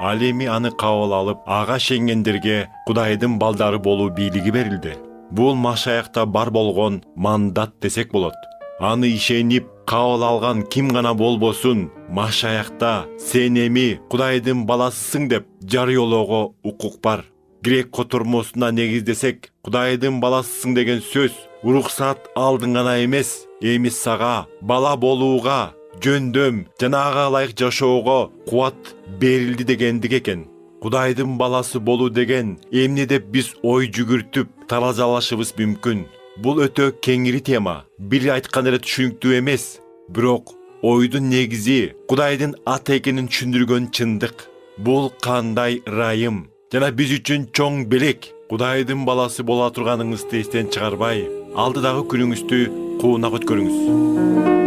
Ал эми аны кабыл алып, ага шенгендерге Кудайдын балдары болуу бийлиги берилди. Бул Машаякта бар болгон мандат десек болот. Аны ишенип кабыл алган ким гана болбосун, Машаякта сен эми Кудайдын баласысың деп жарыялоого укук бар. Грек котурмосуна негиздесек, Кудайдын баласысың деген сөз уруксат алдың гана эмес, эми сага бала болууга, жөндөм жана ага ылайык жашоого кубат берилди дегендик экен. Кудайдын баласы болуу деген эмне деп биз ой жүгүртүп талазалашыбыз мүмкүн. Бул өтө кеңири тема. Бир айткан эле түшүнүктүү эмес. Бирок ойдун негизи Кудайдын ата экенин түшүндүргөн чындык. Бул кандай ырайым жана биз үчүн чоң белек. Кудайдын баласы бола турганыңызды эстен чыгарбай, алдыдагы күнүңүздү куунак өткөрүңүз.